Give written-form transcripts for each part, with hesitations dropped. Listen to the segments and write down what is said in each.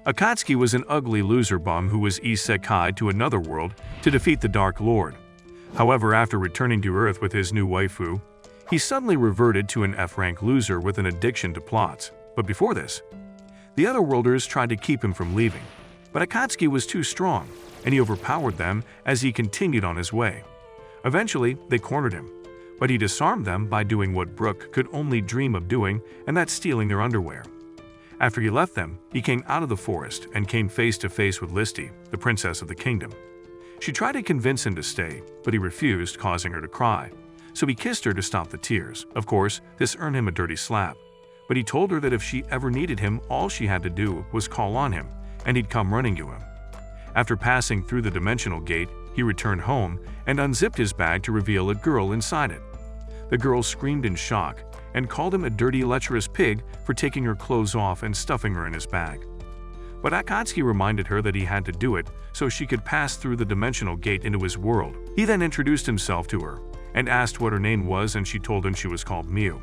Akatsuki was an ugly loser bum who was isekai to another world to defeat the Dark Lord. However, after returning to Earth with his new waifu, he suddenly reverted to an F-rank loser with an addiction to plots. But before this, the other worlders tried to keep him from leaving. But Akatsuki was too strong, and he overpowered them as he continued on his way. Eventually, they cornered him, but he disarmed them by doing what Brooke could only dream of doing, and that's stealing their underwear. After he left them, he came out of the forest and came face to face with Listy, the princess of the kingdom. She tried to convince him to stay, but he refused, causing her to cry. So he kissed her to stop the tears. Of course, this earned him a dirty slap. But he told her that if she ever needed him, all she had to do was call on him, and he'd come running to him. After passing through the dimensional gate, he returned home and unzipped his bag to reveal a girl inside it. The girl screamed in shock and called him a dirty, lecherous pig for taking her clothes off and stuffing her in his bag. But Akatsuki reminded her that he had to do it so she could pass through the dimensional gate into his world. He then introduced himself to her and asked what her name was, and she told him she was called Miu.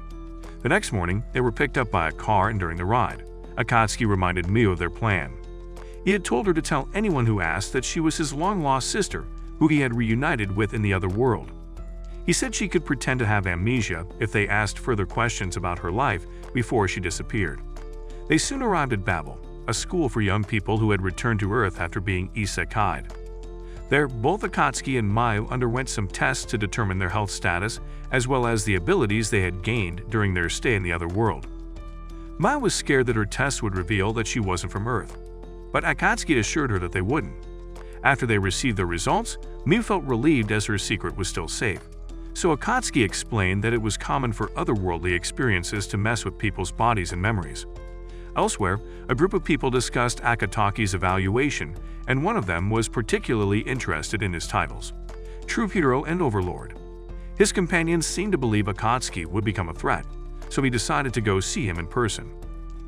The next morning, they were picked up by a car, and during the ride, Akatsuki reminded Miu of their plan. He had told her to tell anyone who asked that she was his long-lost sister, who he had reunited with in the other world. He said she could pretend to have amnesia if they asked further questions about her life before she disappeared. They soon arrived at Babel, a school for young people who had returned to Earth after being isekai'd. There, both Akatsuki and Miu underwent some tests to determine their health status, as well as the abilities they had gained during their stay in the other world. Miu was scared that her tests would reveal that she wasn't from Earth, but Akatsuki assured her that they wouldn't. After they received their results, Miu felt relieved as her secret was still safe. So Akatsuki explained that it was common for otherworldly experiences to mess with people's bodies and memories. Elsewhere, a group of people discussed Akataki's evaluation, and one of them was particularly interested in his titles, True Hero and Overlord. His companions seemed to believe Akatsuki would become a threat, so he decided to go see him in person.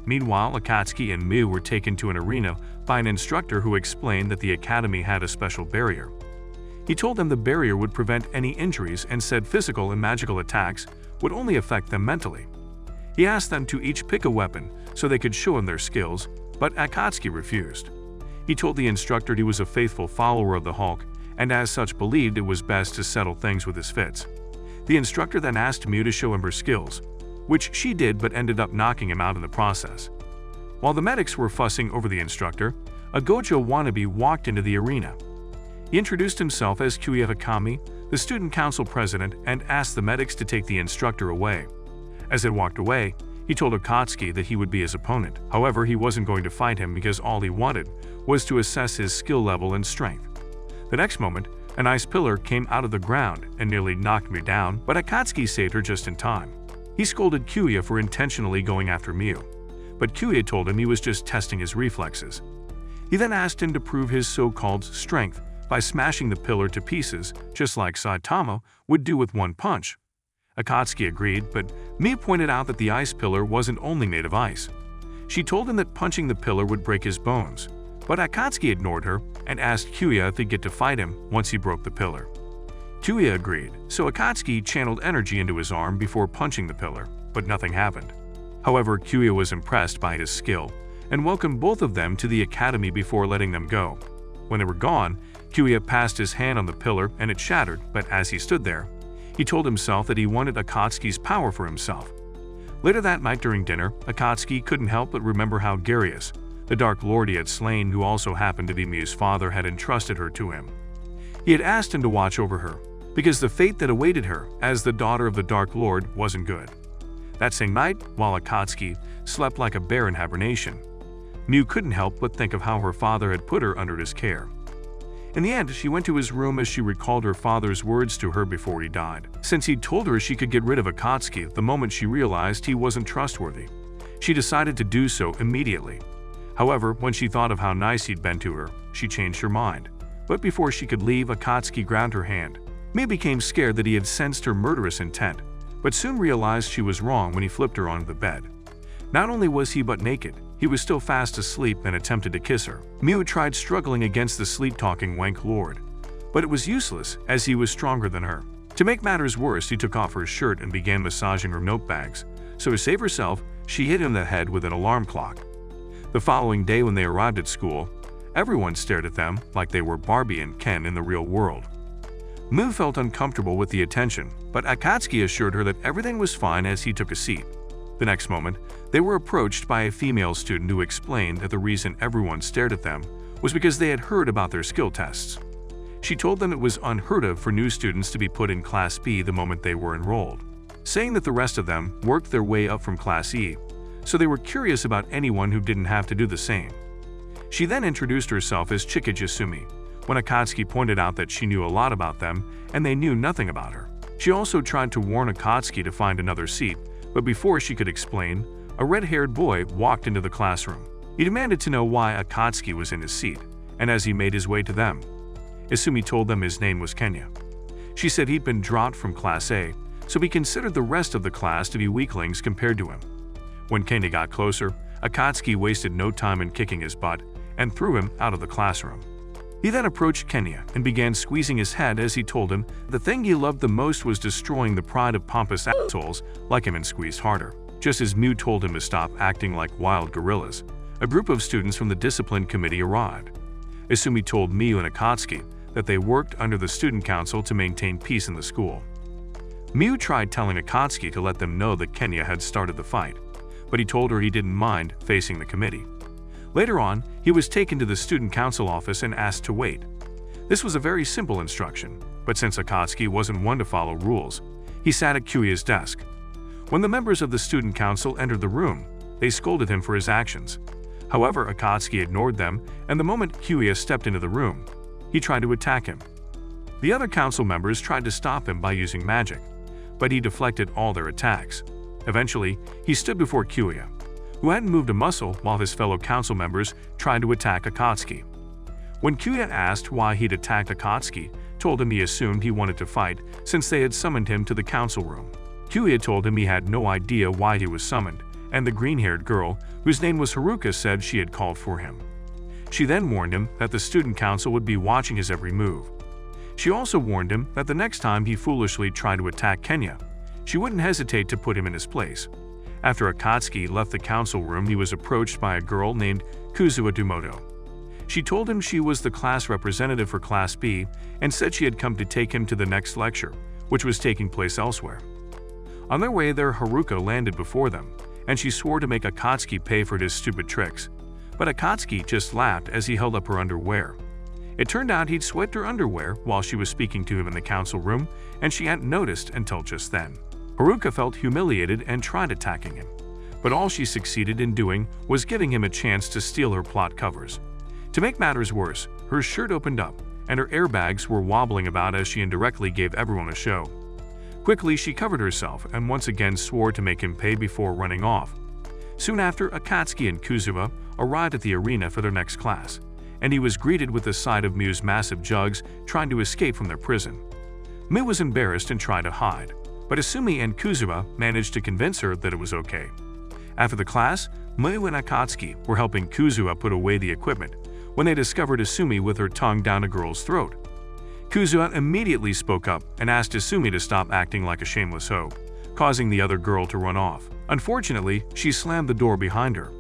Meanwhile, Akatsuki and Miu were taken to an arena by an instructor who explained that the academy had a special barrier. He told them the barrier would prevent any injuries and said physical and magical attacks would only affect them mentally. He asked them to each pick a weapon so they could show him their skills, but Akatsuki refused. He told the instructor he was a faithful follower of the Hulk and as such believed it was best to settle things with his fits. The instructor then asked Miu to show him her skills, which she did but ended up knocking him out in the process. While the medics were fussing over the instructor, a Gojo wannabe walked into the arena. He introduced himself as Kyuya Hakami, the student council president, and asked the medics to take the instructor away. As they walked away, he told Akatsuki that he would be his opponent. However, he wasn't going to fight him because all he wanted was to assess his skill level and strength. The next moment, an ice pillar came out of the ground and nearly knocked Miu down, but Akatsuki saved her just in time. He scolded Kyuya for intentionally going after Miu, but Kyuya told him he was just testing his reflexes. He then asked him to prove his so-called strength by smashing the pillar to pieces, just like Saitama would do with one punch. Akatsuki agreed, but Miu pointed out that the ice pillar wasn't only made of ice. She told him that punching the pillar would break his bones, but Akatsuki ignored her and asked Kyuya if he'd get to fight him once he broke the pillar. Kyuya agreed, so Akatsuki channeled energy into his arm before punching the pillar, but nothing happened. However, Kyuya was impressed by his skill and welcomed both of them to the academy before letting them go. When they were gone, Kyuya passed his hand on the pillar and it shattered, but as he stood there, he told himself that he wanted Akatsuki's power for himself. Later that night during dinner, Akatsuki couldn't help but remember how Garius, the Dark Lord he had slain who also happened to be Miu's father, had entrusted her to him. He had asked him to watch over her, because the fate that awaited her as the daughter of the Dark Lord wasn't good. That same night, while Akatsuki slept like a bear in hibernation, Miu couldn't help but think of how her father had put her under his care. In the end, she went to his room as she recalled her father's words to her before he died. Since he'd told her she could get rid of Akatsuki the moment she realized he wasn't trustworthy, she decided to do so immediately. However, when she thought of how nice he'd been to her, she changed her mind. But before she could leave, Akatsuki grabbed her hand. Miu became scared that he had sensed her murderous intent, but soon realized she was wrong when he flipped her onto the bed. Not only was he but naked, he was still fast asleep and attempted to kiss her. Miu tried struggling against the sleep-talking wank lord, but it was useless as he was stronger than her. To make matters worse, he took off her shirt and began massaging her note bags, so to save herself, she hit him in the head with an alarm clock. The following day when they arrived at school, everyone stared at them like they were Barbie and Ken in the real world. Mu felt uncomfortable with the attention, but Akatsuki assured her that everything was fine as he took a seat. The next moment, they were approached by a female student who explained that the reason everyone stared at them was because they had heard about their skill tests. She told them it was unheard of for new students to be put in Class B the moment they were enrolled, saying that the rest of them worked their way up from Class E, so they were curious about anyone who didn't have to do the same. She then introduced herself as Chika Jasumi, when Akatsuki pointed out that she knew a lot about them and they knew nothing about her. She also tried to warn Akatsuki to find another seat, but before she could explain, a red-haired boy walked into the classroom. He demanded to know why Akatsuki was in his seat, and as he made his way to them, Isumi told them his name was Kenya. She said he'd been dropped from Class A, so he considered the rest of the class to be weaklings compared to him. When Kenya got closer, Akatsuki wasted no time in kicking his butt and threw him out of the classroom. He then approached Kenya and began squeezing his head as he told him the thing he loved the most was destroying the pride of pompous assholes like him and squeezed harder. Just as Mew told him to stop acting like wild gorillas, a group of students from the discipline committee arrived. Isumi told Mew and Akatsuki that they worked under the student council to maintain peace in the school. Mew tried telling Akatsuki to let them know that Kenya had started the fight, but he told her he didn't mind facing the committee. Later on, he was taken to the student council office and asked to wait. This was a very simple instruction, but since Akatsuki wasn't one to follow rules, he sat at Kyuya's desk. When the members of the student council entered the room, they scolded him for his actions. However, Akatsuki ignored them, and the moment Kyuya stepped into the room, he tried to attack him. The other council members tried to stop him by using magic, but he deflected all their attacks. Eventually, he stood before Kyuya, who hadn't moved a muscle while his fellow council members tried to attack Akatsuki. When Kyuya asked why he'd attacked Akatsuki, told him he assumed he wanted to fight since they had summoned him to the council room. Kyuya told him he had no idea why he was summoned, and the green-haired girl, whose name was Haruka, said she had called for him. She then warned him that the student council would be watching his every move. She also warned him that the next time he foolishly tried to attack Kenya, she wouldn't hesitate to put him in his place. After Akatsuki left the council room, he was approached by a girl named Kuzuha Dumoto. She told him she was the class representative for Class B and said she had come to take him to the next lecture, which was taking place elsewhere. On their way there, Haruka landed before them, and she swore to make Akatsuki pay for his stupid tricks. But Akatsuki just laughed as he held up her underwear. It turned out he'd swept her underwear while she was speaking to him in the council room, and she hadn't noticed until just then. Haruka felt humiliated and tried attacking him, but all she succeeded in doing was giving him a chance to steal her plot covers. To make matters worse, her shirt opened up, and her airbags were wobbling about as she indirectly gave everyone a show. Quickly, she covered herself and once again swore to make him pay before running off. Soon after, Akatsuki and Kuzuha arrived at the arena for their next class, and he was greeted with the sight of Mew's massive jugs trying to escape from their prison. Mew was embarrassed and tried to hide, but Isumi and Kuzuha managed to convince her that it was okay. After the class, Mew and Akatsuki were helping Kuzuha put away the equipment when they discovered Isumi with her tongue down a girl's throat. Kuzuha immediately spoke up and asked Isumi to stop acting like a shameless hoe, causing the other girl to run off. Unfortunately, she slammed the door behind her,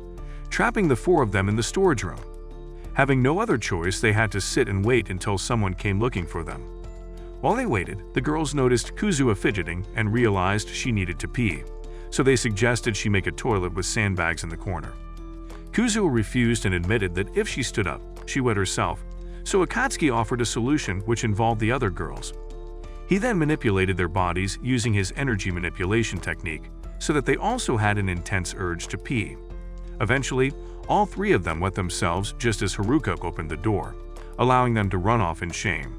trapping the four of them in the storage room. Having no other choice, they had to sit and wait until someone came looking for them. While they waited, the girls noticed Kuzuha fidgeting and realized she needed to pee, so they suggested she make a toilet with sandbags in the corner. Kuzuha refused and admitted that if she stood up, she wet herself, so Akatsuki offered a solution which involved the other girls. He then manipulated their bodies using his energy manipulation technique so that they also had an intense urge to pee. Eventually, all three of them wet themselves just as Haruka opened the door, allowing them to run off in shame.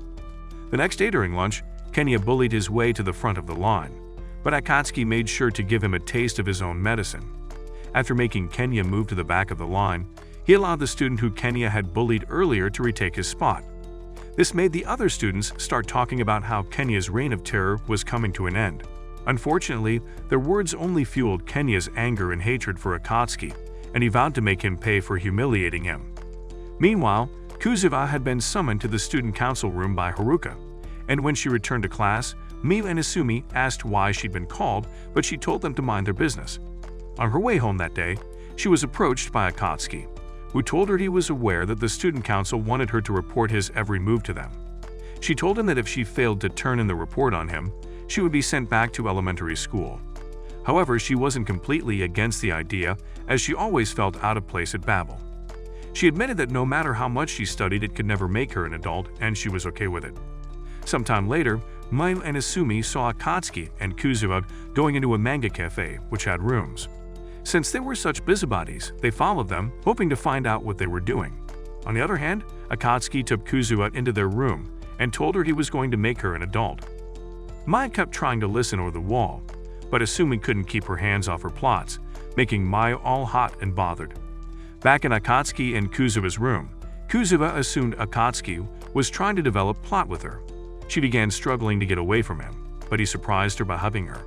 The next day during lunch, Kenya bullied his way to the front of the line, but Akatsuki made sure to give him a taste of his own medicine. After making Kenya move to the back of the line, he allowed the student who Kenya had bullied earlier to retake his spot. This made the other students start talking about how Kenya's reign of terror was coming to an end. Unfortunately, their words only fueled Kenya's anger and hatred for Akatsuki, and he vowed to make him pay for humiliating him. Meanwhile, Kuzuha had been summoned to the student council room by Haruka, and when she returned to class, Miu and Isumi asked why she'd been called, but she told them to mind their business. On her way home that day, she was approached by Akatsuki. who told her he was aware that the student council wanted her to report his every move to them. She told him that if she failed to turn in the report on him, she would be sent back to elementary school. However, she wasn't completely against the idea, as she always felt out of place at Babel. She admitted that no matter how much she studied, it could never make her an adult, and she was okay with it. Sometime later, Mayu and Isumi saw Akatsuki and Kuzuha going into a manga cafe, which had rooms. Since they were such busybodies, they followed them, hoping to find out what they were doing. On the other hand, Akatsuki took Kuzuha into their room and told her he was going to make her an adult. Mayu kept trying to listen over the wall, but Isumi couldn't keep her hands off her plots, making Mayu all hot and bothered. Back in Akatsuki and Kuzuha's room, Kuzuha assumed Akatsuki was trying to develop plot with her. She began struggling to get away from him, but he surprised her by hugging her.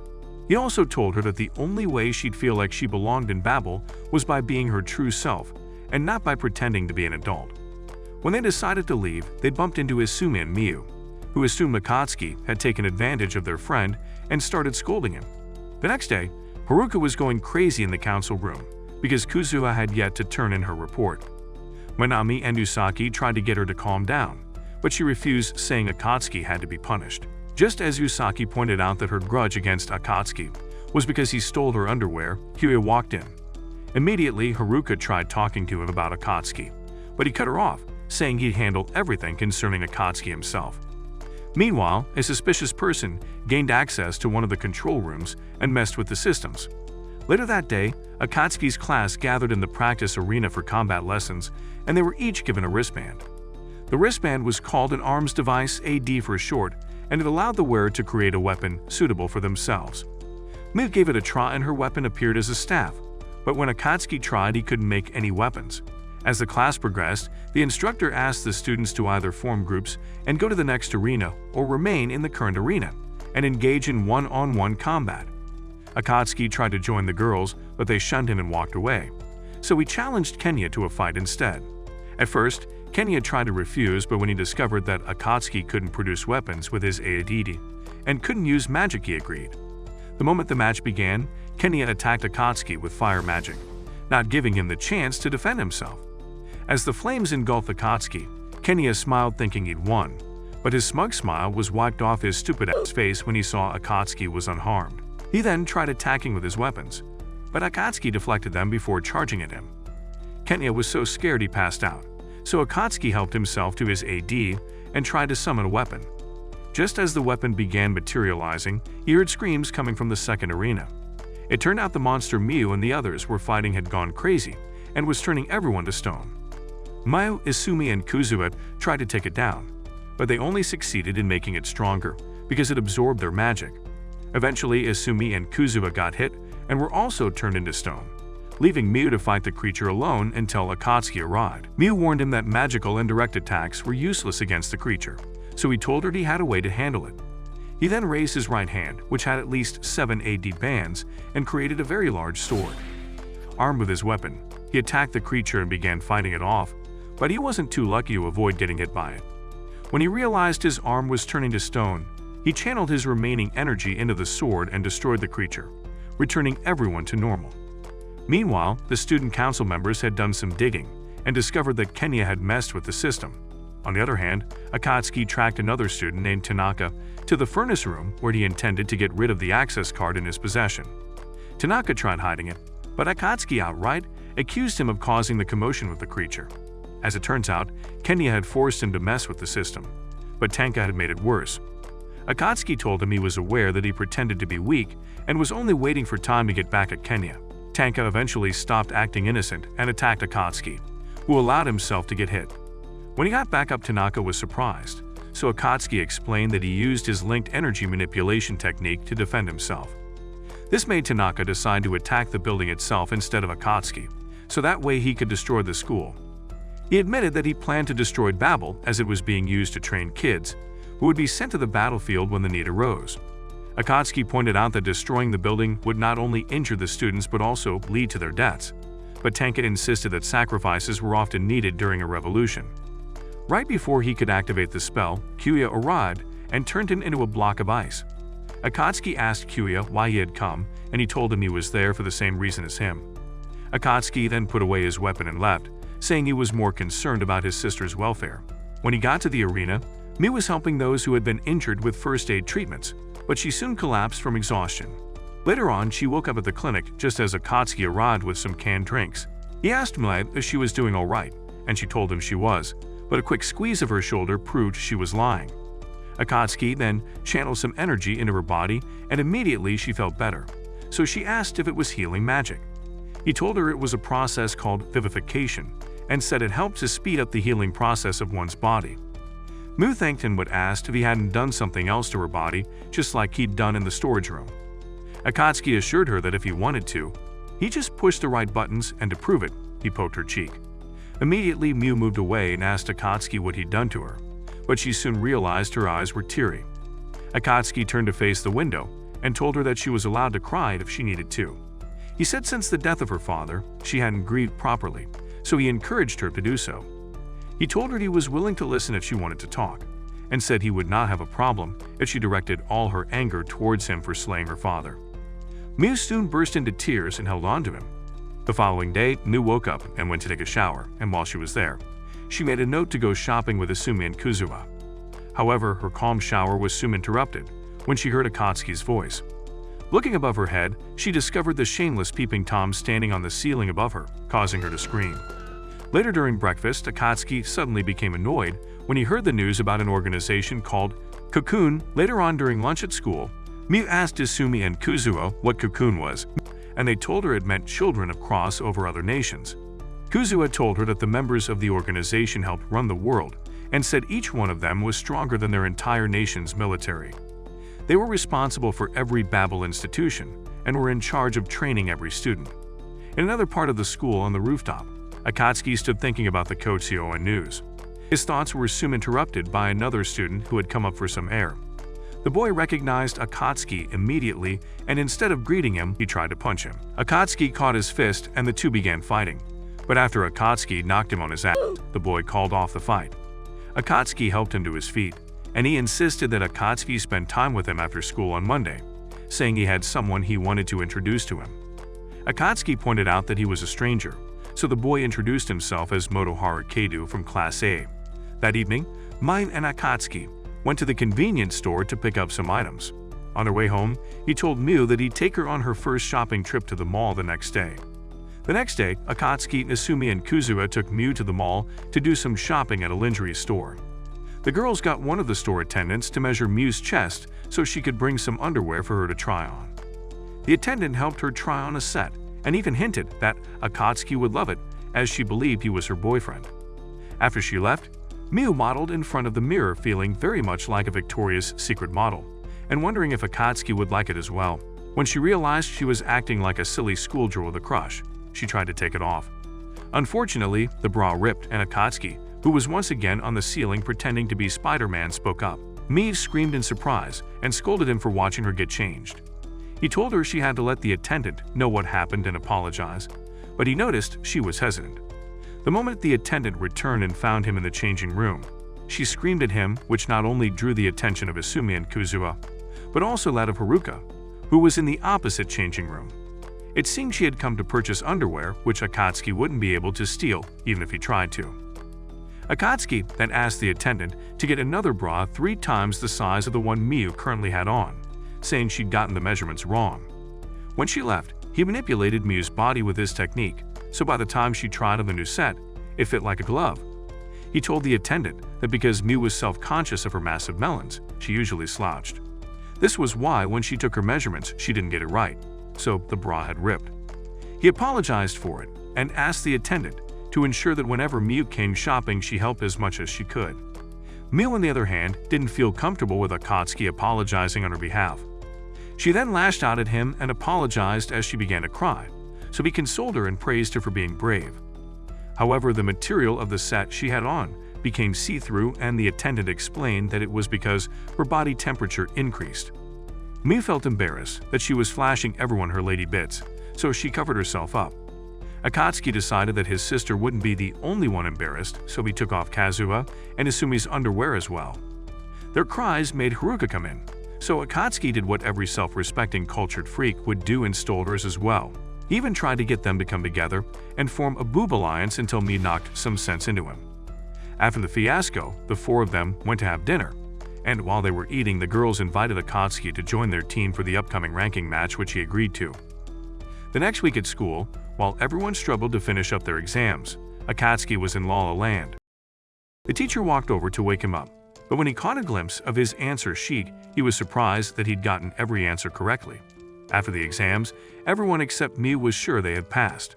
He also told her that the only way she'd feel like she belonged in Babel was by being her true self, and not by pretending to be an adult. When they decided to leave, they bumped into Isumi and Miyu, who assumed Akatsuki had taken advantage of their friend and started scolding him. The next day, Haruka was going crazy in the council room because Kuzuha had yet to turn in her report. Manami and Usaki tried to get her to calm down, but she refused, saying Akatsuki had to be punished. Just as Usaki pointed out that her grudge against Akatsuki was because he stole her underwear, Kyuya walked in. Immediately, Haruka tried talking to him about Akatsuki, but he cut her off, saying he'd handle everything concerning Akatsuki himself. Meanwhile, a suspicious person gained access to one of the control rooms and messed with the systems. Later that day, Akatsuki's class gathered in the practice arena for combat lessons, and they were each given a wristband. The wristband was called an arms device, AD for short, and it allowed the wearer to create a weapon suitable for themselves. Miyu gave it a try and her weapon appeared as a staff, but when Akatsuki tried, he couldn't make any weapons. As the class progressed, the instructor asked the students to either form groups and go to the next arena or remain in the current arena and engage in one-on-one combat. Akatsuki tried to join the girls, but they shunned him and walked away. So he challenged Kenya to a fight instead. At first, Kenya tried to refuse, but when he discovered that Akatsuki couldn't produce weapons with his ADD and couldn't use magic, he agreed. The moment the match began, Kenya attacked Akatsuki with fire magic, not giving him the chance to defend himself. As the flames engulfed Akatsuki, Kenya smiled thinking he'd won, but his smug smile was wiped off his stupid-ass face when he saw Akatsuki was unharmed. He then tried attacking with his weapons, but Akatsuki deflected them before charging at him. Kenya was so scared he passed out, so Akatsuki helped himself to his AD and tried to summon a weapon. Just as the weapon began materializing, he heard screams coming from the second arena. It turned out the monster Miyu and the others were fighting had gone crazy and was turning everyone to stone. Mayu, Isumi, and Kuzuha tried to take it down, but they only succeeded in making it stronger because it absorbed their magic. Eventually, Isumi and Kuzuha got hit and were also turned into stone, leaving Miyu to fight the creature alone until Akatsuki arrived. Miyu warned him that magical and direct attacks were useless against the creature, so he told her he had a way to handle it. He then raised his right hand, which had at least 7 AD bands, and created a very large sword. Armed with his weapon, he attacked the creature and began fighting it off, but he wasn't too lucky to avoid getting hit by it. When he realized his arm was turning to stone, he channeled his remaining energy into the sword and destroyed the creature, returning everyone to normal. Meanwhile, the student council members had done some digging and discovered that Kenya had messed with the system. On the other hand, Akatsuki tracked another student named Tanaka to the furnace room where he intended to get rid of the access card in his possession. Tanaka tried hiding it, but Akatsuki outright accused him of causing the commotion with the creature. As it turns out, Kenya had forced him to mess with the system, but Tanaka had made it worse. Akatsuki told him he was aware that he pretended to be weak and was only waiting for time to get back at Kenya. Tanaka eventually stopped acting innocent and attacked Akatsuki, who allowed himself to get hit. When he got back up, Tanaka was surprised, so Akatsuki explained that he used his linked energy manipulation technique to defend himself. This made Tanaka decide to attack the building itself instead of Akatsuki, so that way he could destroy the school. He admitted that he planned to destroy Babel as it was being used to train kids, who would be sent to the battlefield when the need arose. Akatsuki pointed out that destroying the building would not only injure the students but also lead to their deaths, but Tanaka insisted that sacrifices were often needed during a revolution. Right before he could activate the spell, Kyuya arrived and turned him into a block of ice. Akatsuki asked Kyuya why he had come, and he told him he was there for the same reason as him. Akatsuki then put away his weapon and left, saying he was more concerned about his sister's welfare. When he got to the arena, Miu was helping those who had been injured with first aid treatments, but she soon collapsed from exhaustion. Later on, she woke up at the clinic just as Akatsuki arrived with some canned drinks. He asked Miu if she was doing all right, and she told him she was, but a quick squeeze of her shoulder proved she was lying. Akatsuki then channeled some energy into her body, and immediately she felt better, so she asked if it was healing magic. He told her it was a process called vivification, and said it helped to speed up the healing process of one's body. Miu thanked him but asked if he hadn't done something else to her body, just like he'd done in the storage room. Akatsuki assured her that if he wanted to, he just pushed the right buttons, and to prove it, he poked her cheek. Immediately, Miu moved away and asked Akatsuki what he'd done to her, but she soon realized her eyes were teary. Akatsuki turned to face the window and told her that she was allowed to cry if she needed to. He said since the death of her father, she hadn't grieved properly, so he encouraged her to do so. He told her he was willing to listen if she wanted to talk, and said he would not have a problem if she directed all her anger towards him for slaying her father. Miu soon burst into tears and held on to him. The following day, Miu woke up and went to take a shower, and while she was there, she made a note to go shopping with Asumi and Kuzuha. However, her calm shower was soon interrupted when she heard Akatsuki's voice. Looking above her head, she discovered the shameless peeping Tom standing on the ceiling above her, causing her to scream. Later during breakfast, Akatsuki suddenly became annoyed when he heard the news about an organization called Cocoon. Later on during lunch at school, Miu asked Asumi and Kuzuha what Cocoon was, and they told her it meant children of cross over other nations. Kuzuha told her that the members of the organization helped run the world, and said each one of them was stronger than their entire nation's military. They were responsible for every Babel institution, and were in charge of training every student. In another part of the school on the rooftop, Akatsuki stood thinking about the Kotsuo and news. His thoughts were soon interrupted by another student who had come up for some air. The boy recognized Akatsuki immediately, and instead of greeting him, he tried to punch him. Akatsuki caught his fist and the two began fighting. But after Akatsuki knocked him on his ass, the boy called off the fight. Akatsuki helped him to his feet, and he insisted that Akatsuki spend time with him after school on Monday, saying he had someone he wanted to introduce to him. Akatsuki pointed out that he was a stranger, so the boy introduced himself as Motoharu Keidu from Class A. That evening, Miu and Akatsuki went to the convenience store to pick up some items. On their way home, he told Miu that he'd take her on her first shopping trip to the mall the next day. The next day, Akatsuki, Asumi, and Kuzuha took Miu to the mall to do some shopping at a lingerie store. The girls got one of the store attendants to measure Miu's chest so she could bring some underwear for her to try on. The attendant helped her try on a set and even hinted that Akatsuki would love it, as she believed he was her boyfriend. After she left, Miu modeled in front of the mirror, feeling very much like a Victoria's Secret model, and wondering if Akatsuki would like it as well. When she realized she was acting like a silly schoolgirl with a crush, she tried to take it off. Unfortunately, the bra ripped, and Akatsuki, who was once again on the ceiling pretending to be Spider-Man, spoke up. Miu screamed in surprise and scolded him for watching her get changed. He told her she had to let the attendant know what happened and apologize, but he noticed she was hesitant. The moment the attendant returned and found him in the changing room, she screamed at him, which not only drew the attention of Asumi and Kuzuha, but also that of Haruka, who was in the opposite changing room. It seemed she had come to purchase underwear, which Akatsuki wouldn't be able to steal even if he tried to. Akatsuki then asked the attendant to get another bra 3 times the size of the one Miu currently had on, saying she'd gotten the measurements wrong. When she left, he manipulated Miu's body with his technique, so by the time she tried on the new set, it fit like a glove. He told the attendant that because Miu was self-conscious of her massive melons, she usually slouched. This was why when she took her measurements, she didn't get it right, so the bra had ripped. He apologized for it and asked the attendant to ensure that whenever Miu came shopping, she helped as much as she could. Miu, on the other hand, didn't feel comfortable with Akatsuki apologizing on her behalf. She then lashed out at him and apologized as she began to cry, so he consoled her and praised her for being brave. However, the material of the set she had on became see-through, and the attendant explained that it was because her body temperature increased. Miu felt embarrassed that she was flashing everyone her lady bits, so she covered herself up. Akatsuki decided that his sister wouldn't be the only one embarrassed, so he took off Kazuha and Asumi's underwear as well. Their cries made Haruka come in, so Akatsuki did what every self-respecting cultured freak would do and stole hers as well. He even tried to get them to come together and form a boob alliance until Mie knocked some sense into him. After the fiasco, the four of them went to have dinner, and while they were eating, the girls invited Akatsuki to join their team for the upcoming ranking match, which he agreed to. The next week at school, while everyone struggled to finish up their exams, Akatsuki was in La La Land. The teacher walked over to wake him up, but when he caught a glimpse of his answer sheet, he was surprised that he'd gotten every answer correctly. After the exams, everyone except Mie was sure they had passed.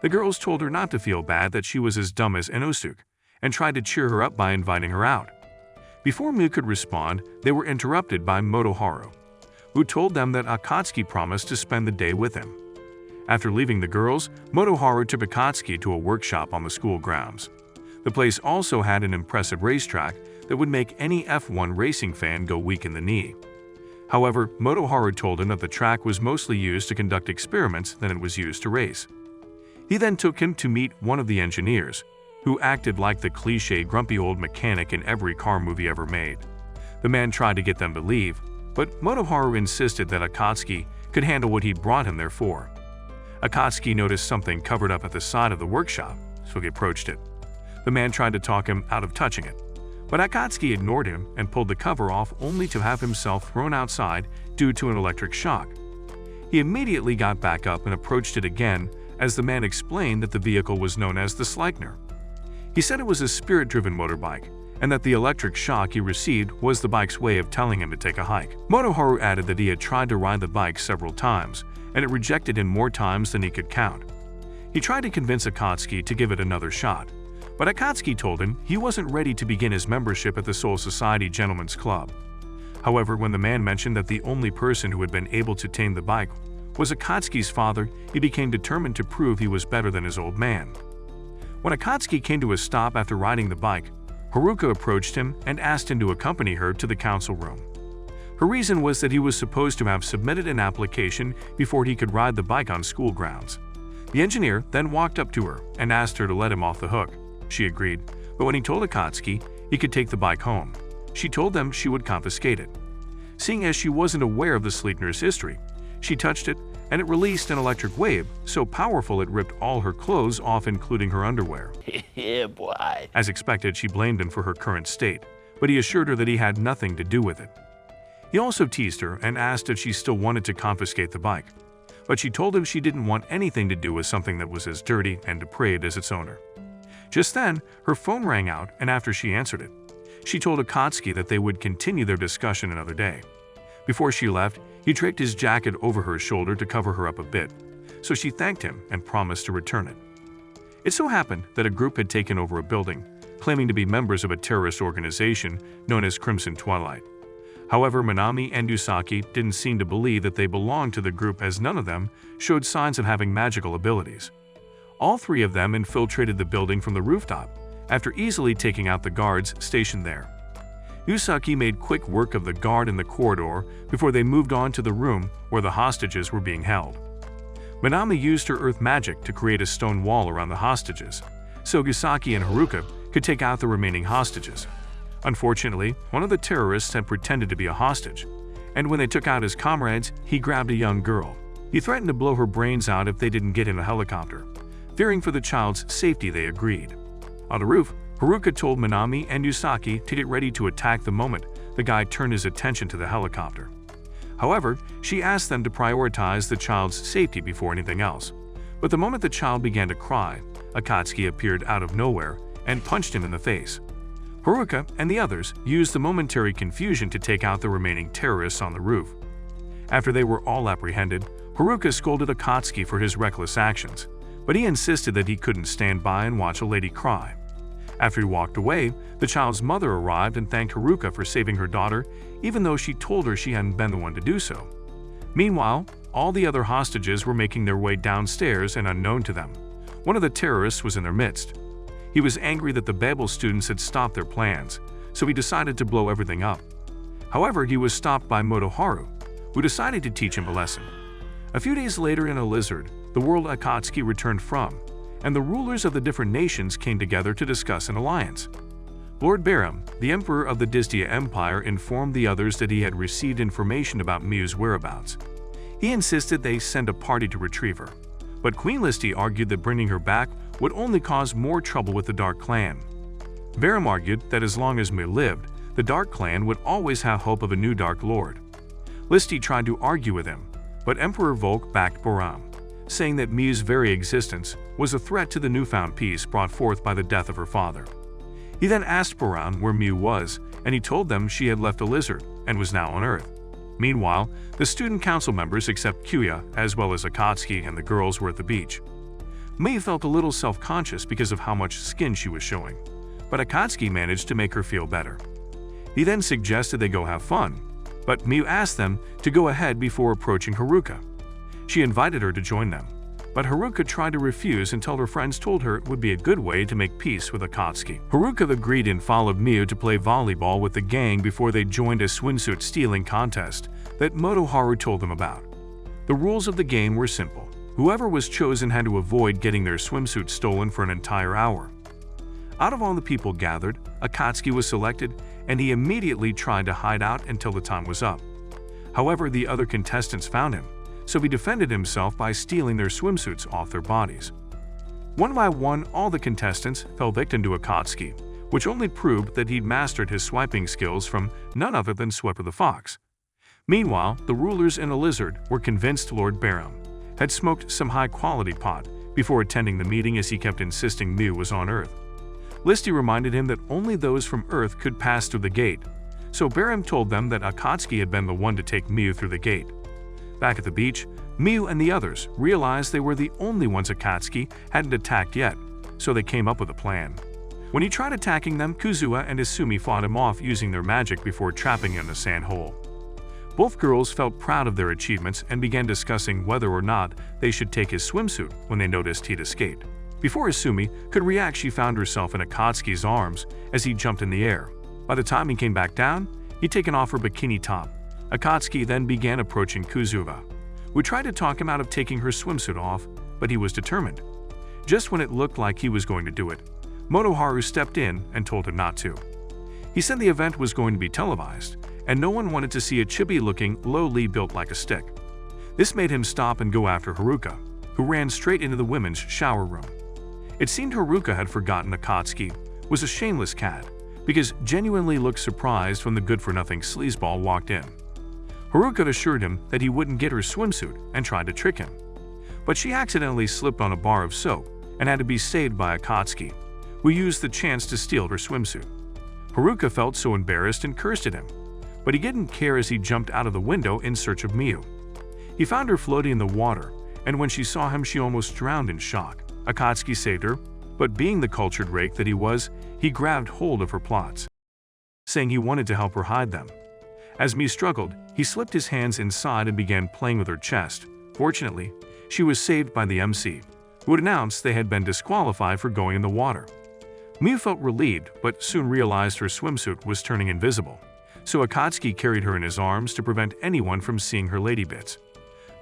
The girls told her not to feel bad, that she was as dumb as Inosuke, and tried to cheer her up by inviting her out. Before Mie could respond, they were interrupted by Motoharu, who told them that Akatsuki promised to spend the day with him. After leaving the girls, Motoharu took Akatsuki to a workshop on the school grounds. The place also had an impressive racetrack that would make any F1 racing fan go weak in the knee. However, Motoharu told him that the track was mostly used to conduct experiments than it was used to race. He then took him to meet one of the engineers, who acted like the cliché grumpy old mechanic in every car movie ever made. The man tried to get them to leave, but Motoharu insisted that Akatsuki could handle what he'd brought him there for. Akatsuki noticed something covered up at the side of the workshop, so he approached it. The man tried to talk him out of touching it, but Akatsuki ignored him and pulled the cover off, only to have himself thrown outside due to an electric shock. He immediately got back up and approached it again, as the man explained that the vehicle was known as the Sleipnir. He said it was a spirit-driven motorbike, and that the electric shock he received was the bike's way of telling him to take a hike. Motoharu added that he had tried to ride the bike several times, and it rejected him more times than he could count. He tried to convince Akatsuki to give it another shot, but Akatsuki told him he wasn't ready to begin his membership at the Soul Society Gentlemen's Club. However, when the man mentioned that the only person who had been able to tame the bike was Akatsuki's father, he became determined to prove he was better than his old man. When Akatsuki came to a stop after riding the bike, Haruka approached him and asked him to accompany her to the council room. Her reason was that he was supposed to have submitted an application before he could ride the bike on school grounds. The engineer then walked up to her and asked her to let him off the hook. She agreed, but when he told Akatsuki he could take the bike home, she told them she would confiscate it. Seeing as she wasn't aware of the Sleipnir's history, she touched it and it released an electric wave so powerful it ripped all her clothes off, including her underwear. Yeah, boy. As expected, she blamed him for her current state, but he assured her that he had nothing to do with it. He also teased her and asked if she still wanted to confiscate the bike, but she told him she didn't want anything to do with something that was as dirty and depraved as its owner. Just then, her phone rang out, and after she answered it, she told Akatsuki that they would continue their discussion another day. Before she left, he draped his jacket over her shoulder to cover her up a bit, so she thanked him and promised to return it. It so happened that a group had taken over a building, claiming to be members of a terrorist organization known as Crimson Twilight. However, Minami and Yusaki didn't seem to believe that they belonged to the group, as none of them showed signs of having magical abilities. All three of them infiltrated the building from the rooftop, after easily taking out the guards stationed there. Yusaki made quick work of the guard in the corridor before they moved on to the room where the hostages were being held. Minami used her earth magic to create a stone wall around the hostages, so Yusaki and Haruka could take out the remaining hostages. Unfortunately, one of the terrorists had pretended to be a hostage, and when they took out his comrades, he grabbed a young girl. He threatened to blow her brains out if they didn't get in a helicopter. Fearing for the child's safety, they agreed. On the roof, Haruka told Minami and Yusaki to get ready to attack the moment the guy turned his attention to the helicopter. However, she asked them to prioritize the child's safety before anything else. But the moment the child began to cry, Akatsuki appeared out of nowhere and punched him in the face. Haruka and the others used the momentary confusion to take out the remaining terrorists on the roof. After they were all apprehended, Haruka scolded Akatsuki for his reckless actions, but he insisted that he couldn't stand by and watch a lady cry. After he walked away, the child's mother arrived and thanked Haruka for saving her daughter, even though she told her she hadn't been the one to do so. Meanwhile, all the other hostages were making their way downstairs, and unknown to them, one of the terrorists was in their midst. He was angry that the Babel students had stopped their plans, so he decided to blow everything up. However, he was stopped by Motoharu, who decided to teach him a lesson. A few days later, in a lizard, the world Akatsuki returned from, and the rulers of the different nations came together to discuss an alliance. Lord Barum, the emperor of the Distia Empire, informed the others that he had received information about Mie's whereabouts. He insisted they send a party to retrieve her, but Queen Listy argued that bringing her back would only cause more trouble with the Dark Clan. Baram argued that as long as Mu lived, the Dark Clan would always have hope of a new Dark Lord. Listy tried to argue with him, but Emperor Volk backed Baram, saying that Mu's very existence was a threat to the newfound peace brought forth by the death of her father. He then asked Baram where Mu was, and he told them she had left a lizard and was now on Earth. Meanwhile, the student council members except Kuya, as well as Akatsuki and the girls, were at the beach. Mu felt a little self-conscious because of how much skin she was showing, but Akatsuki managed to make her feel better. He then suggested they go have fun, but Mu asked them to go ahead before approaching Haruka. She invited her to join them, but Haruka tried to refuse until her friends told her it would be a good way to make peace with Akatsuki. Haruka agreed and followed Mu to play volleyball with the gang before they joined a swimsuit stealing contest that Motoharu told them about. The rules of the game were simple. Whoever was chosen had to avoid getting their swimsuit stolen for an entire hour. Out of all the people gathered, Akatsuki was selected, and he immediately tried to hide out until the time was up. However, the other contestants found him, so he defended himself by stealing their swimsuits off their bodies. One by one, all the contestants fell victim to Akatsuki, which only proved that he'd mastered his swiping skills from none other than Swipper the Fox. Meanwhile, the rulers and a lizard were convinced Lord Baram had smoked some high-quality pot before attending the meeting, as he kept insisting Mu was on Earth. Listy reminded him that only those from Earth could pass through the gate, so Baram told them that Akatsuki had been the one to take Mu through the gate. Back at the beach, Mu and the others realized they were the only ones Akatsuki hadn't attacked yet, so they came up with a plan. When he tried attacking them, Kuzua and Isumi fought him off using their magic before trapping him in a sand hole. Both girls felt proud of their achievements and began discussing whether or not they should take his swimsuit when they noticed he'd escaped. Before Isumi could react, she found herself in Akatsuki's arms as he jumped in the air. By the time he came back down, he'd taken off her bikini top. Akatsuki then began approaching Kuzua, who tried to talk him out of taking her swimsuit off, but he was determined. Just when it looked like he was going to do it, Motoharu stepped in and told him not to. He said the event was going to be televised, and no one wanted to see a chibi-looking, lowly built like a stick. This made him stop and go after Haruka, who ran straight into the women's shower room. It seemed Haruka had forgotten Akatsuki was a shameless cat, because genuinely looked surprised when the good-for-nothing sleazeball walked in. Haruka assured him that he wouldn't get her swimsuit and tried to trick him. But she accidentally slipped on a bar of soap and had to be saved by Akatsuki, who used the chance to steal her swimsuit. Haruka felt so embarrassed and cursed at him, but he didn't care as he jumped out of the window in search of Miu. He found her floating in the water, and when she saw him she almost drowned in shock. Akatsuki saved her, but being the cultured rake that he was, he grabbed hold of her plots, saying he wanted to help her hide them. As Miu struggled, he slipped his hands inside and began playing with her chest. Fortunately, she was saved by the MC, who had announced they had been disqualified for going in the water. Miu felt relieved, but soon realized her swimsuit was turning invisible, so Akatsuki carried her in his arms to prevent anyone from seeing her lady bits.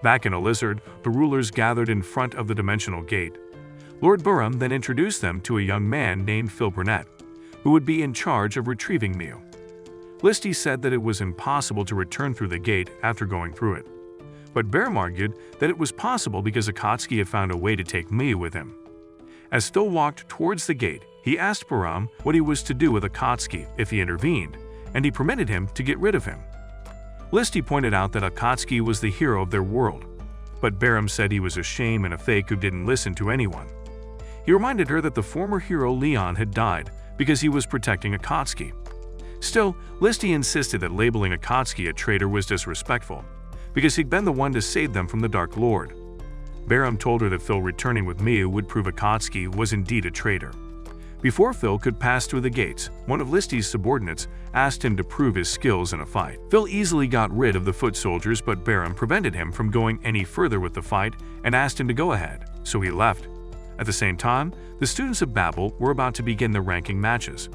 Back in a lizard, the rulers gathered in front of the dimensional gate. Lord Baram then introduced them to a young man named Phil Burnett, who would be in charge of retrieving Miu. Listy said that it was impossible to return through the gate after going through it, but Baram argued that it was possible because Akatsuki had found a way to take Miu with him. As Phil walked towards the gate, he asked Baram what he was to do with Akatsuki if he intervened, and he permitted him to get rid of him. Listy pointed out that Akatsuki was the hero of their world, but Baram said he was a shame and a fake who didn't listen to anyone. He reminded her that the former hero Leon had died because he was protecting Akatsuki. Still, Listy insisted that labeling Akatsuki a traitor was disrespectful, because he'd been the one to save them from the Dark Lord. Baram told her that Phil returning with Miu would prove Akatsuki was indeed a traitor. Before Phil could pass through the gates, one of Listy's subordinates asked him to prove his skills in a fight. Phil easily got rid of the foot soldiers, but Baram prevented him from going any further with the fight and asked him to go ahead, so he left. At the same time, the students of Babel were about to begin the ranking matches.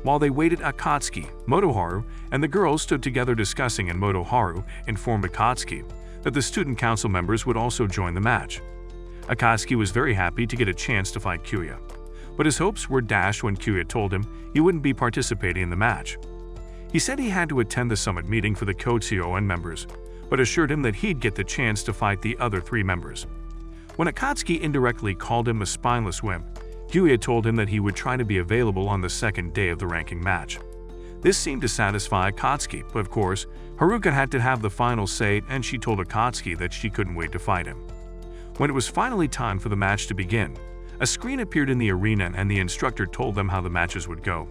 While they waited, Akatsuki, Motoharu, and the girls stood together discussing, and Motoharu informed Akatsuki that the student council members would also join the match. Akatsuki was very happy to get a chance to fight Kuya, but his hopes were dashed when Kuya told him he wouldn't be participating in the match. He said he had to attend the summit meeting for the Kotsio members, but assured him that he'd get the chance to fight the other 3 members. When Akatsuki indirectly called him a spineless wimp, Gyuya told him that he would try to be available on the second day of the ranking match. This seemed to satisfy Akatsuki, but of course, Haruka had to have the final say, and she told Akatsuki that she couldn't wait to fight him. When it was finally time for the match to begin, a screen appeared in the arena and the instructor told them how the matches would go.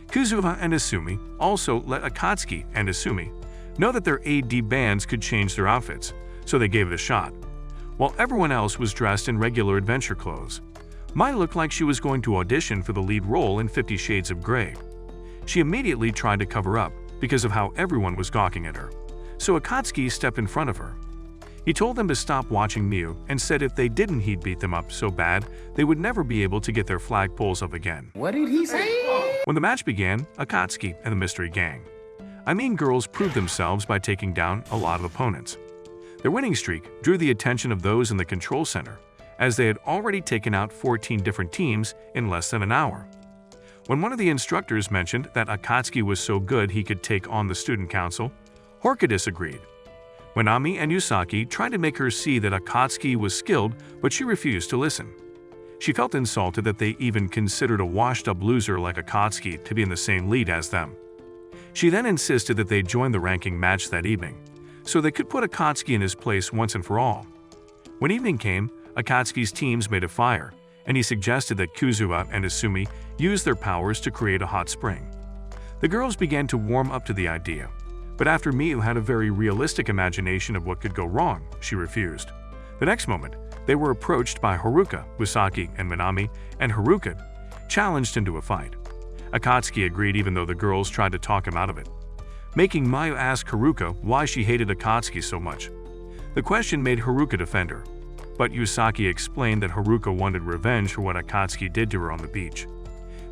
Kuzuha and Asumi also let Akatsuki and Asumi know that their AD bands could change their outfits, so they gave it a shot. While everyone else was dressed in regular adventure clothes, Mai looked like she was going to audition for the lead role in 50 Shades of Grey. She immediately tried to cover up because of how everyone was gawking at her, so Akatsuki stepped in front of her. He told them to stop watching Miu and said if they didn't, he'd beat them up so bad they would never be able to get their flagpoles up again. What did he say? When the match began, Akatsuki and the Mystery Gang, girls, proved themselves by taking down a lot of opponents. Their winning streak drew the attention of those in the control center, as they had already taken out 14 different teams in less than an hour. When one of the instructors mentioned that Akatsuki was so good he could take on the student council, Haruka disagreed. Minami and Yusaki tried to make her see that Akatsuki was skilled, but she refused to listen. She felt insulted that they even considered a washed-up loser like Akatsuki to be in the same league as them. She then insisted that they join the ranking match that evening, so they could put Akatsuki in his place once and for all. When evening came, Akatsuki's teams made a fire, and he suggested that Kuzuha and Asumi use their powers to create a hot spring. The girls began to warm up to the idea, but after Miu had a very realistic imagination of what could go wrong, she refused. The next moment, they were approached by Haruka, Usaki, and Minami, and Haruka challenged into a fight. Akatsuki agreed even though the girls tried to talk him out of it, making Miu ask Haruka why she hated Akatsuki so much. The question made Haruka defend her, but Yusaki explained that Haruka wanted revenge for what Akatsuki did to her on the beach.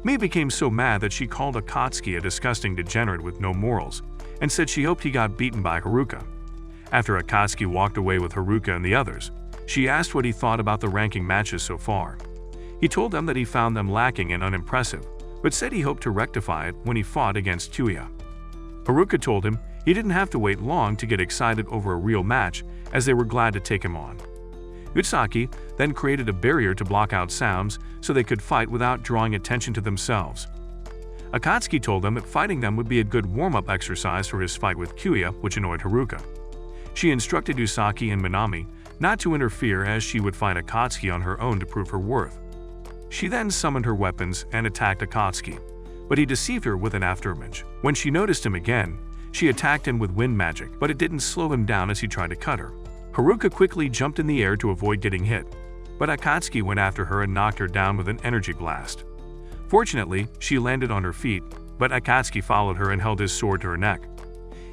Miu became so mad that she called Akatsuki a disgusting degenerate with no morals, and said she hoped he got beaten by Haruka. After Akatsuki walked away with Haruka and the others, she asked what he thought about the ranking matches so far. He told them that he found them lacking and unimpressive, but said he hoped to rectify it when he fought against Kyuya. Haruka told him he didn't have to wait long to get excited over a real match, as they were glad to take him on. Yusaki then created a barrier to block out sounds so they could fight without drawing attention to themselves. Akatsuki told them that fighting them would be a good warm-up exercise for his fight with Kyuya, which annoyed Haruka. She instructed Usaki and Minami not to interfere, as she would fight Akatsuki on her own to prove her worth. She then summoned her weapons and attacked Akatsuki, but he deceived her with an afterimage. When she noticed him again, she attacked him with wind magic, but it didn't slow him down as he tried to cut her. Haruka quickly jumped in the air to avoid getting hit, but Akatsuki went after her and knocked her down with an energy blast. Fortunately, she landed on her feet, but Akatsuki followed her and held his sword to her neck.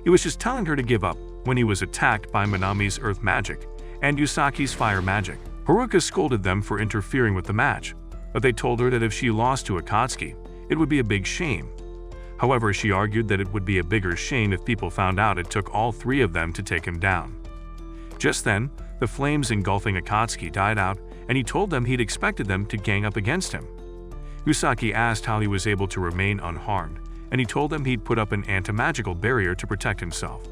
He was just telling her to give up when he was attacked by Minami's earth magic and Yusaki's fire magic. Haruka scolded them for interfering with the match, but they told her that if she lost to Akatsuki, it would be a big shame. However, she argued that it would be a bigger shame if people found out it took all three of them to take him down. Just then, the flames engulfing Akatsuki died out, and he told them he'd expected them to gang up against him. Yusaki asked how he was able to remain unharmed, and he told them he'd put up an anti-magical barrier to protect himself.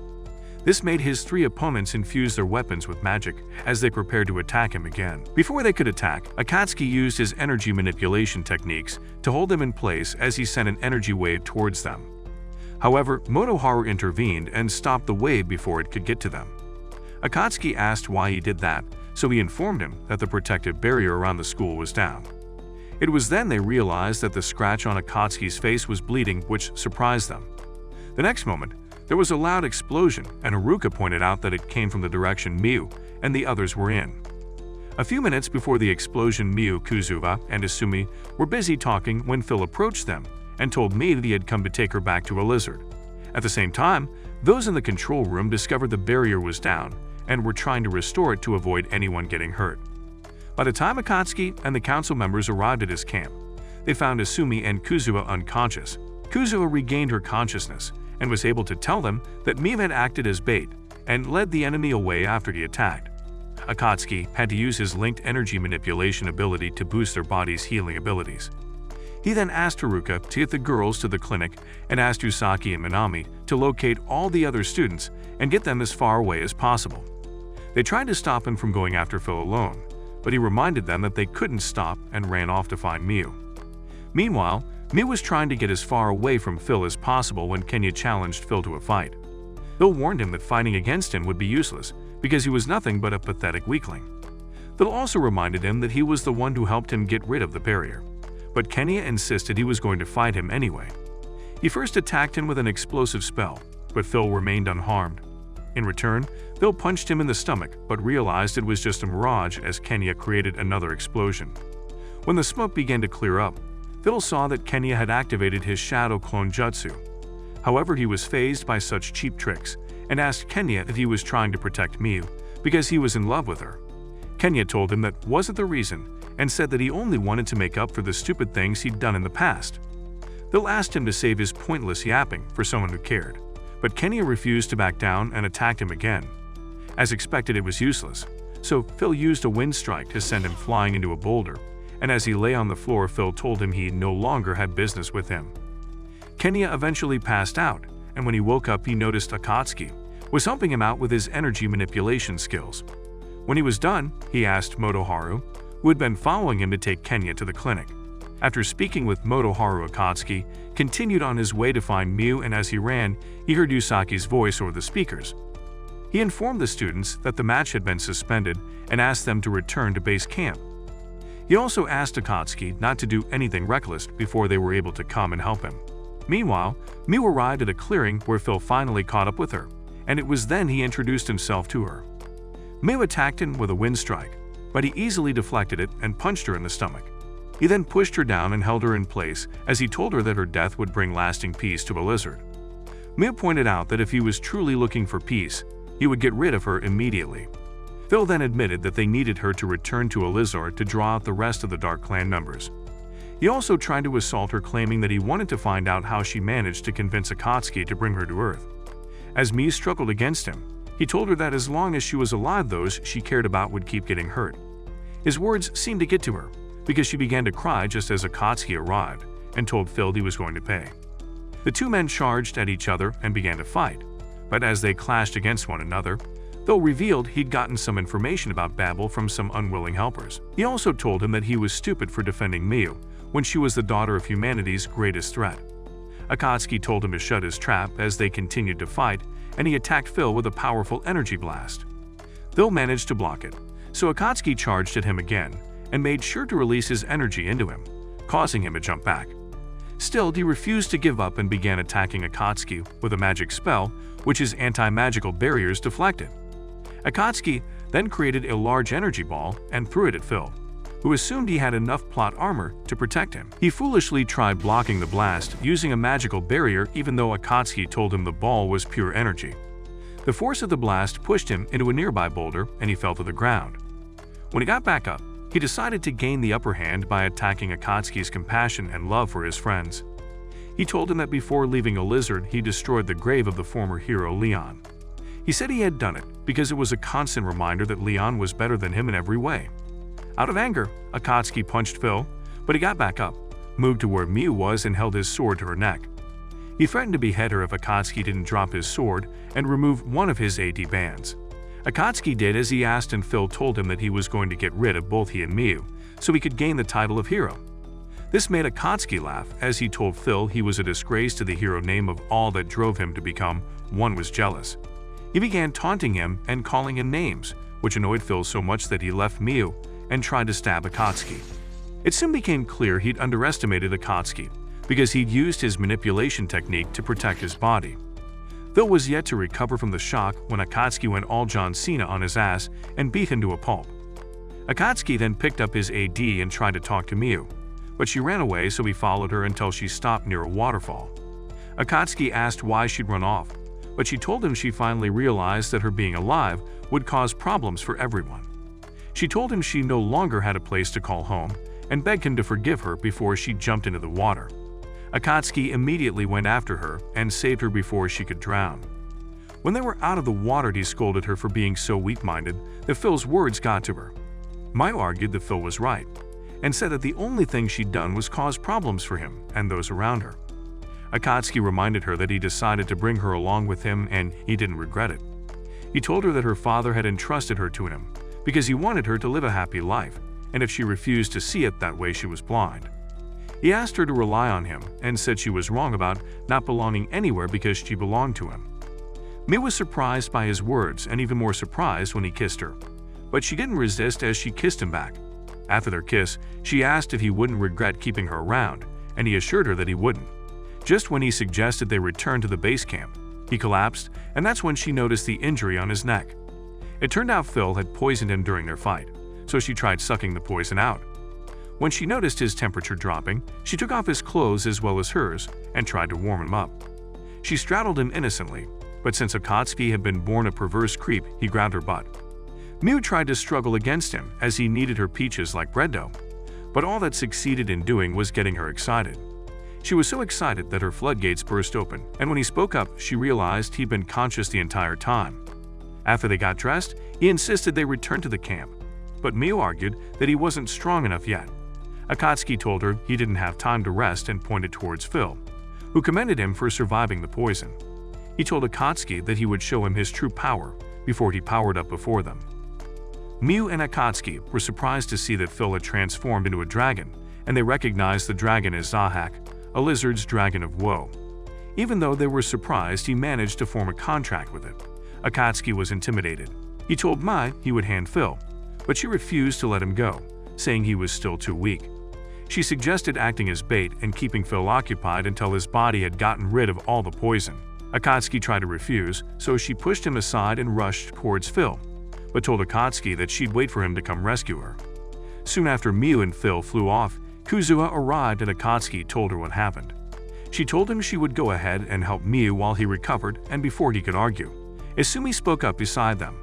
This made his three opponents infuse their weapons with magic as they prepared to attack him again. Before they could attack, Akatsuki used his energy manipulation techniques to hold them in place as he sent an energy wave towards them. However, Motoharu intervened and stopped the wave before it could get to them. Akatsuki asked why he did that, so he informed him that the protective barrier around the school was down. It was then they realized that the scratch on Akatsuki's face was bleeding, which surprised them. The next moment, there was a loud explosion, and Haruka pointed out that it came from the direction Miu and the others were in. A few minutes before the explosion, Miu, Kuzuha, and Asumi were busy talking when Phil approached them and told Miu that he had come to take her back to a lizard. At the same time, those in the control room discovered the barrier was down and were trying to restore it to avoid anyone getting hurt. By the time Akatsuki and the council members arrived at his camp, they found Asumi and Kuzuha unconscious. Kuzuha regained her consciousness and was able to tell them that Miu had acted as bait and led the enemy away after he attacked. Akatsuki had to use his linked energy manipulation ability to boost their body's healing abilities. He then asked Haruka to get the girls to the clinic and asked Usaki and Minami to locate all the other students and get them as far away as possible. They tried to stop him from going after Phil alone, but he reminded them that they couldn't stop and ran off to find Miu. Meanwhile, Miu was trying to get as far away from Phil as possible when Kenya challenged Phil to a fight. Phil warned him that fighting against him would be useless because he was nothing but a pathetic weakling. Phil also reminded him that he was the one who helped him get rid of the barrier, but Kenya insisted he was going to fight him anyway. He first attacked him with an explosive spell, but Phil remained unharmed. In return, Phil punched him in the stomach but realized it was just a mirage as Kenya created another explosion. When the smoke began to clear up, Phil saw that Kenya had activated his shadow clone jutsu. However, he was fazed by such cheap tricks and asked Kenya if he was trying to protect Miu because he was in love with her. Kenya told him that wasn't the reason and said that he only wanted to make up for the stupid things he'd done in the past. Phil asked him to save his pointless yapping for someone who cared, but Kenya refused to back down and attacked him again. As expected, it was useless, so Phil used a wind strike to send him flying into a boulder, and as he lay on the floor, Phil told him he no longer had business with him. Kenya eventually passed out, and when he woke up he noticed Akatsuki was helping him out with his energy manipulation skills. When he was done, he asked Motoharu, who had been following him, to take Kenya to the clinic. After speaking with Motoharu, Akatsuki continued on his way to find Miu, and as he ran, he heard Yusaki's voice over the speakers. He informed the students that the match had been suspended and asked them to return to base camp. He also asked Akatsuki not to do anything reckless before they were able to come and help him. Meanwhile, Miu arrived at a clearing where Phil finally caught up with her, and it was then he introduced himself to her. Miu attacked him with a wind strike, but he easily deflected it and punched her in the stomach. He then pushed her down and held her in place as he told her that her death would bring lasting peace to a lizard. Miu pointed out that if he was truly looking for peace, he would get rid of her immediately. Phil then admitted that they needed her to return to a lizard to draw out the rest of the Dark Clan members. He also tried to assault her, claiming that he wanted to find out how she managed to convince Akatsuki to bring her to Earth. As Miu struggled against him, he told her that as long as she was alive, those she cared about would keep getting hurt. His words seemed to get to her, because she began to cry just as Akatsuki arrived and told Phil he was going to pay. The two men charged at each other and began to fight, but as they clashed against one another, Phil revealed he'd gotten some information about Babel from some unwilling helpers. He also told him that he was stupid for defending Miu when she was the daughter of humanity's greatest threat. Akatsuki told him to shut his trap as they continued to fight, and he attacked Phil with a powerful energy blast. Phil managed to block it, so Akatsuki charged at him again and made sure to release his energy into him, causing him to jump back. Still, he refused to give up and began attacking Akatsuki with a magic spell, which his anti-magical barriers deflected. Akatsuki then created a large energy ball and threw it at Phil, who assumed he had enough plot armor to protect him. He foolishly tried blocking the blast using a magical barrier, even though Akatsuki told him the ball was pure energy. The force of the blast pushed him into a nearby boulder and he fell to the ground. When he got back up, he decided to gain the upper hand by attacking Akatsuki's compassion and love for his friends. He told him that before leaving a lizard, he destroyed the grave of the former hero Leon. He said he had done it because it was a constant reminder that Leon was better than him in every way. Out of anger, Akatsuki punched Phil, but he got back up, moved to where Miu was and held his sword to her neck. He threatened to behead her if Akatsuki didn't drop his sword and remove one of his AD bands. Akatsuki did as he asked, and Phil told him that he was going to get rid of both he and Miu so he could gain the title of hero. This made Akatsuki laugh as he told Phil he was a disgrace to the hero name of all that drove him to become one was jealous. He began taunting him and calling him names, which annoyed Phil so much that he left Miu and tried to stab Akatsuki. It soon became clear he'd underestimated Akatsuki because he'd used his manipulation technique to protect his body. Phil was yet to recover from the shock when Akatsuki went all John Cena on his ass and beat him to a pulp. Akatsuki then picked up his AD and tried to talk to Miu, but she ran away, so he followed her until she stopped near a waterfall. Akatsuki asked why she'd run off, but she told him she finally realized that her being alive would cause problems for everyone. She told him she no longer had a place to call home and begged him to forgive her before she jumped into the water. Akatsuki immediately went after her and saved her before she could drown. When they were out of the water, he scolded her for being so weak-minded that Phil's words got to her. Miu argued that Phil was right and said that the only thing she'd done was cause problems for him and those around her. Akatsuki reminded her that he decided to bring her along with him and he didn't regret it. He told her that her father had entrusted her to him because he wanted her to live a happy life, and if she refused to see it that way, she was blind. He asked her to rely on him and said she was wrong about not belonging anywhere because she belonged to him. Miu was surprised by his words and even more surprised when he kissed her, but she didn't resist as she kissed him back. After their kiss, she asked if he wouldn't regret keeping her around, and he assured her that he wouldn't. Just when he suggested they return to the base camp, he collapsed, and that's when she noticed the injury on his neck. It turned out Phil had poisoned him during their fight, so she tried sucking the poison out. When she noticed his temperature dropping, she took off his clothes as well as hers and tried to warm him up. She straddled him innocently, but since Akatsuki had been born a perverse creep, he grabbed her butt. Miu tried to struggle against him as he kneaded her peaches like bread dough, but all that succeeded in doing was getting her excited. She was so excited that her floodgates burst open, and when he spoke up, she realized he'd been conscious the entire time. After they got dressed, he insisted they return to the camp, but Miu argued that he wasn't strong enough yet. Akatsuki told her he didn't have time to rest and pointed towards Phil, who commended him for surviving the poison. He told Akatsuki that he would show him his true power before he powered up before them. Miu and Akatsuki were surprised to see that Phil had transformed into a dragon, and they recognized the dragon as Zahak, a lizard's dragon of woe. Even though they were surprised, he managed to form a contract with it. Akatsuki was intimidated. He told Mai he would hand Phil, but she refused to let him go, saying he was still too weak. She suggested acting as bait and keeping Phil occupied until his body had gotten rid of all the poison. Akatsuki tried to refuse, so she pushed him aside and rushed towards Phil, but told Akatsuki that she'd wait for him to come rescue her. Soon after Miu and Phil flew off, Kuzuha arrived and Akatsuki told her what happened. She told him she would go ahead and help Miu while he recovered and before he could argue. Izumi spoke up beside them.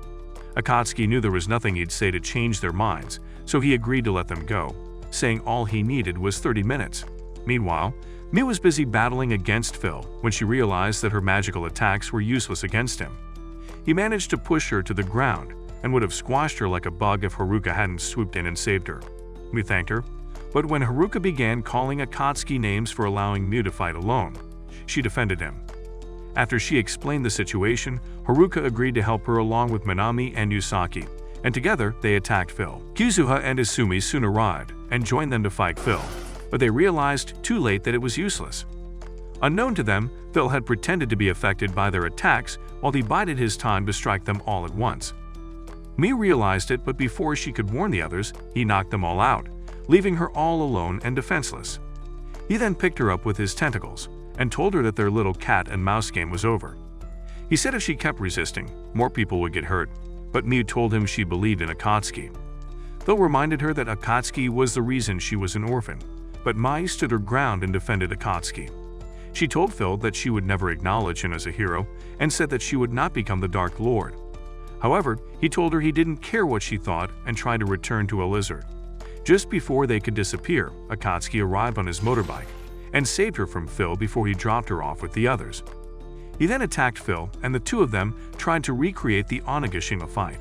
Akatsuki knew there was nothing he'd say to change their minds, so he agreed to let them go, saying all he needed was 30 minutes. Meanwhile, Miu was busy battling against Phil when she realized that her magical attacks were useless against him. He managed to push her to the ground and would have squashed her like a bug if Haruka hadn't swooped in and saved her. Miu thanked her, but when Haruka began calling Akatsuki names for allowing Miu to fight alone, she defended him. After she explained the situation, Haruka agreed to help her along with Minami and Yusaki, and together they attacked Phil. Kuzuha and Izumi soon arrived and joined them to fight Phil, but they realized too late that it was useless. Unknown to them, Phil had pretended to be affected by their attacks while he bided his time to strike them all at once. Miu realized it, but before she could warn the others, he knocked them all out, leaving her all alone and defenseless. He then picked her up with his tentacles and told her that their little cat and mouse game was over. He said if she kept resisting, more people would get hurt, but Miu told him she believed in Akatsuki. Phil reminded her that Akatsuki was the reason she was an orphan, but Mai stood her ground and defended Akatsuki. She told Phil that she would never acknowledge him as a hero and said that she would not become the Dark Lord. However, he told her he didn't care what she thought and tried to return to a lizard. Just before they could disappear, Akatsuki arrived on his motorbike and saved her from Phil before he dropped her off with the others. He then attacked Phil, and the two of them tried to recreate the Onigashima fight.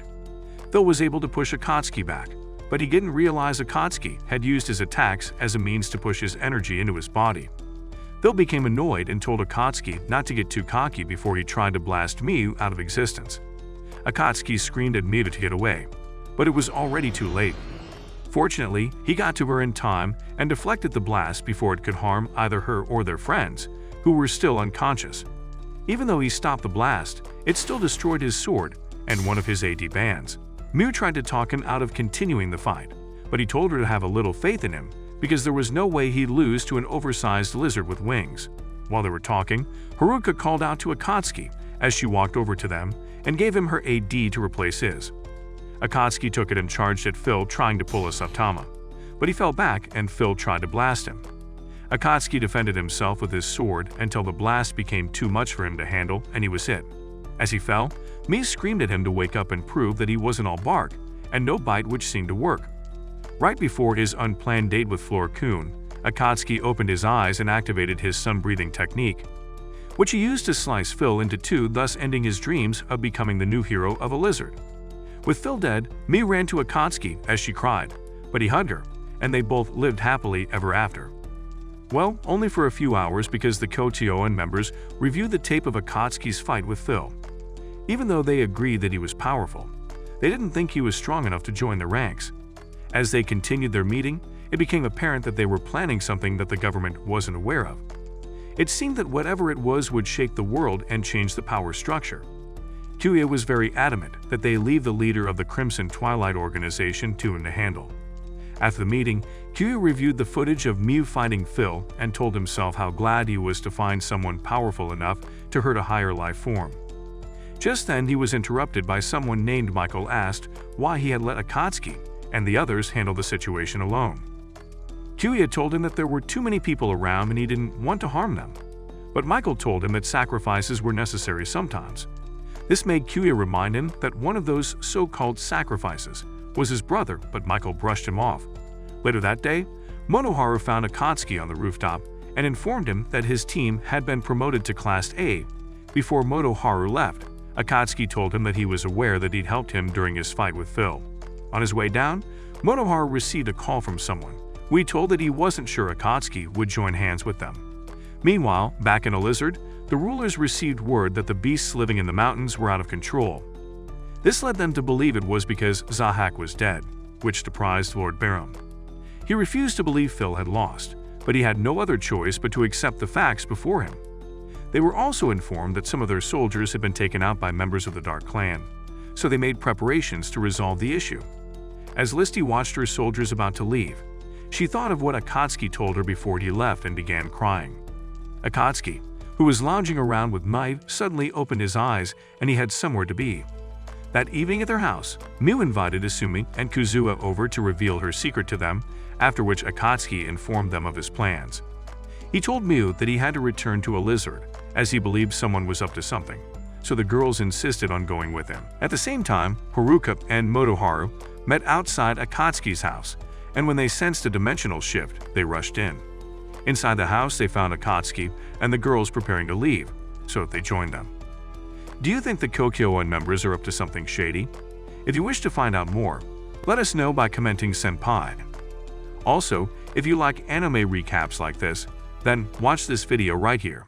Phil was able to push Akatsuki back, but he didn't realize Akatsuki had used his attacks as a means to push his energy into his body. Phil became annoyed and told Akatsuki not to get too cocky before he tried to blast Miu out of existence. Akatsuki screamed at Miu to get away, but it was already too late. Fortunately, he got to her in time and deflected the blast before it could harm either her or their friends, who were still unconscious. Even though he stopped the blast, it still destroyed his sword and one of his AD bands. Miu tried to talk him out of continuing the fight, but he told her to have a little faith in him because there was no way he'd lose to an oversized lizard with wings. While they were talking, Haruka called out to Akatsuki as she walked over to them and gave him her AD to replace his. Akatsuki took it and charged at Phil, trying to pull a Saitama, but he fell back and Phil tried to blast him. Akatsuki defended himself with his sword until the blast became too much for him to handle and he was hit. As he fell, Miu screamed at him to wake up and prove that he wasn't all bark and no bite, which seemed to work. Right before his unplanned date with Flora-kun, Akatsuki opened his eyes and activated his sun-breathing technique, which he used to slice Phil into two, thus ending his dreams of becoming the new hero of a lizard. With Phil dead, Miu ran to Akatsuki as she cried, but he hugged her, and they both lived happily ever after. Well, only for a few hours because the Kotioan members reviewed the tape of Akatsuki's fight with Phil. Even though they agreed that he was powerful, They didn't think he was strong enough to join the ranks. As they continued their meeting, it became apparent that they were planning something that the government wasn't aware of. It seemed that whatever it was would shake the world and change the power structure. Kyoya was very adamant that they leave the leader of the Crimson Twilight organization to him to handle. After the meeting, Kyoya reviewed the footage of Mew fighting Phil and told himself how glad he was to find someone powerful enough to hurt a higher life form. Just then, he was interrupted by someone named Michael asked why he had let Akatsuki and the others handle the situation alone. Kyoya told him that there were too many people around and he didn't want to harm them. But Michael told him that sacrifices were necessary sometimes. This made Kyoya remind him that one of those so-called sacrifices was his brother, but Michael brushed him off. Later that day, Monoharu found Akatsuki on the rooftop and informed him that his team had been promoted to Class A. Before Monoharu left, Akatsuki told him that he was aware that he'd helped him during his fight with Phil. On his way down, Monoharu received a call from someone. We told that he wasn't sure Akatsuki would join hands with them. Meanwhile, back in a lizard, the rulers received word that the beasts living in the mountains were out of control. This led them to believe it was because Zahak was dead, which surprised Lord Barum. He refused to believe Phil had lost, but he had no other choice but to accept the facts before him. They were also informed that some of their soldiers had been taken out by members of the Dark Clan, so they made preparations to resolve the issue. As Listy watched her soldiers about to leave, she thought of what Akatsuki told her before he left and began crying. Akatsuki, who was lounging around with Mai, suddenly opened his eyes and he had somewhere to be. That evening at their house, Mew invited Asumi and Kuzuha over to reveal her secret to them, after which Akatsuki informed them of his plans. He told Mew that he had to return to a lizard, as he believed someone was up to something, so the girls insisted on going with him. At the same time, Haruka and Motoharu met outside Akatsuki's house, and when they sensed a dimensional shift, they rushed in. Inside the house, they found Akatsuki and the girls preparing to leave, so they joined them. Do you think the Kokyo-on members are up to something shady? If you wish to find out more, let us know by commenting Senpai. Also, if you like anime recaps like this, then watch this video right here.